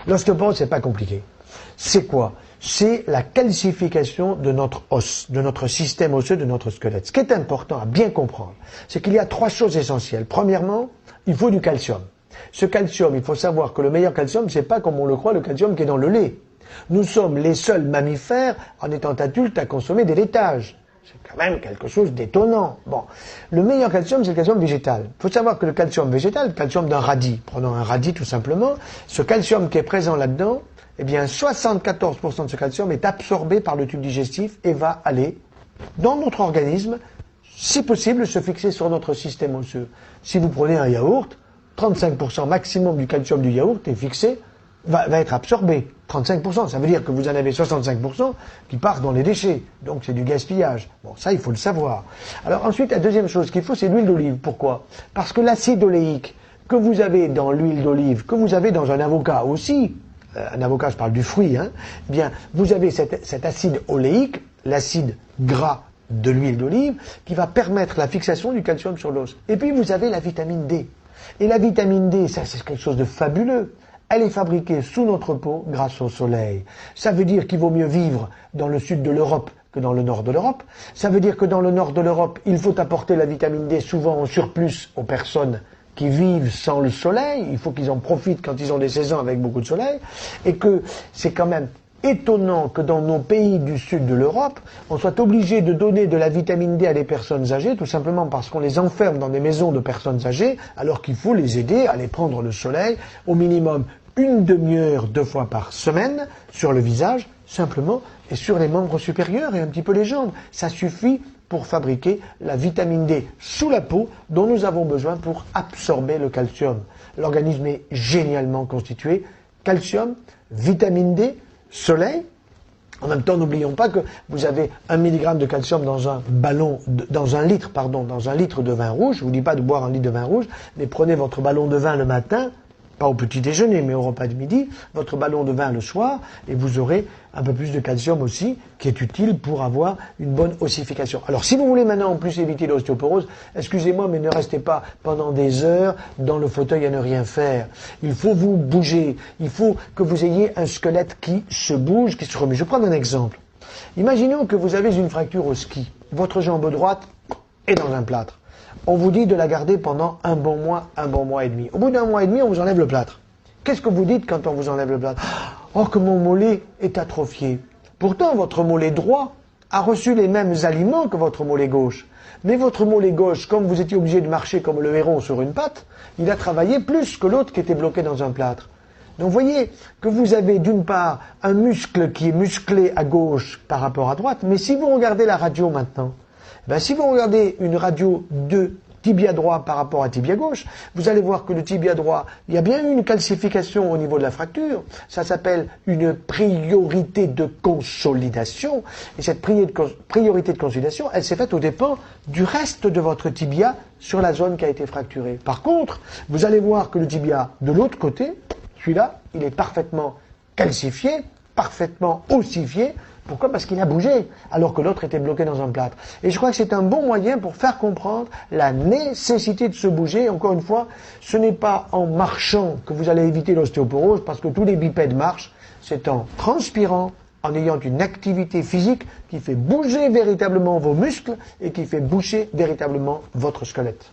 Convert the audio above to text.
L'ostéoporose, c'est pas compliqué. C'est quoi? C'est la calcification de notre os, de notre système osseux, de notre squelette. Ce qui est important à bien comprendre, c'est qu'il y a 3 choses essentielles. Premièrement, il faut du calcium. Ce calcium, il faut savoir que le meilleur calcium, c'est pas comme on le croit le calcium qui est dans le lait. Nous sommes les seuls mammifères, en étant adultes, à consommer des laitages. C'est quand même quelque chose d'étonnant. Bon, le meilleur calcium, c'est le calcium végétal. Il faut savoir que le calcium végétal, le calcium d'un radis, prenons un radis tout simplement, ce calcium qui est présent là-dedans, eh bien 74% de ce calcium est absorbé par le tube digestif et va aller dans notre organisme, si possible, se fixer sur notre système osseux. Si vous prenez un yaourt, 35% maximum du calcium du yaourt est fixé, va être absorbé. 35%, ça veut dire que vous en avez 65% qui partent dans les déchets. Donc c'est du gaspillage. Bon, ça il faut le savoir. Alors ensuite, la deuxième chose qu'il faut, c'est l'huile d'olive. Pourquoi? Parce que l'acide oléique que vous avez dans l'huile d'olive, que vous avez dans un avocat aussi, un avocat, je parle du fruit, eh bien, vous avez cet acide oléique, l'acide gras de l'huile d'olive, qui va permettre la fixation du calcium sur l'os. Et puis vous avez la vitamine D. Et la vitamine D, ça c'est quelque chose de fabuleux. Elle est fabriquée sous notre peau grâce au soleil. Ça veut dire qu'il vaut mieux vivre dans le sud de l'Europe que dans le nord de l'Europe. Ça veut dire que dans le nord de l'Europe, il faut apporter la vitamine D souvent en surplus aux personnes qui vivent sans le soleil. Il faut qu'ils en profitent quand ils ont des saisons avec beaucoup de soleil. Et que c'est quand même étonnant que dans nos pays du sud de l'Europe, on soit obligé de donner de la vitamine D à des personnes âgées, tout simplement parce qu'on les enferme dans des maisons de personnes âgées, alors qu'il faut les aider à aller prendre le soleil au minimum une demi-heure 2 fois par semaine sur le visage, simplement, et sur les membres supérieurs et un petit peu les jambes. Ça suffit pour fabriquer la vitamine D sous la peau dont nous avons besoin pour absorber le calcium. L'organisme est génialement constitué. Calcium, vitamine D, soleil. En même temps, n'oublions pas que vous avez 1 mg de calcium dans un litre de vin rouge. Je ne vous dis pas de boire un litre de vin rouge, mais prenez votre ballon de vin le matin, pas au petit déjeuner, mais au repas de midi, votre ballon de vin le soir, et vous aurez un peu plus de calcium aussi, qui est utile pour avoir une bonne ossification. Alors, si vous voulez maintenant en plus éviter l'ostéoporose, excusez-moi, mais ne restez pas pendant des heures dans le fauteuil à ne rien faire. Il faut vous bouger. Il faut que vous ayez un squelette qui se bouge, qui se remue. Je vais prendre un exemple. Imaginons que vous avez une fracture au ski. Votre jambe droite est dans un plâtre. On vous dit de la garder pendant un bon mois et demi. Au bout d'un mois et demi, on vous enlève le plâtre. Qu'est-ce que vous dites quand on vous enlève le plâtre? Oh, que mon mollet est atrophié. Pourtant, votre mollet droit a reçu les mêmes aliments que votre mollet gauche. Mais votre mollet gauche, comme vous étiez obligé de marcher comme le héron sur une patte, il a travaillé plus que l'autre qui était bloqué dans un plâtre. Donc vous voyez que vous avez d'une part un muscle qui est musclé à gauche par rapport à droite, mais si vous regardez la radio maintenant, si vous regardez une radio de tibia droit par rapport à tibia gauche, vous allez voir que le tibia droit, il y a bien eu une calcification au niveau de la fracture. Ça s'appelle une priorité de consolidation. Et cette priorité de consolidation, elle s'est faite aux dépens du reste de votre tibia sur la zone qui a été fracturée. Par contre, vous allez voir que le tibia de l'autre côté, celui-là, il est parfaitement calcifié, parfaitement ossifié. Pourquoi? Parce qu'il a bougé, alors que l'autre était bloqué dans un plâtre. Et je crois que c'est un bon moyen pour faire comprendre la nécessité de se bouger. Encore une fois, ce n'est pas en marchant que vous allez éviter l'ostéoporose, parce que tous les bipèdes marchent. C'est en transpirant, en ayant une activité physique qui fait bouger véritablement vos muscles et qui fait bouger véritablement votre squelette.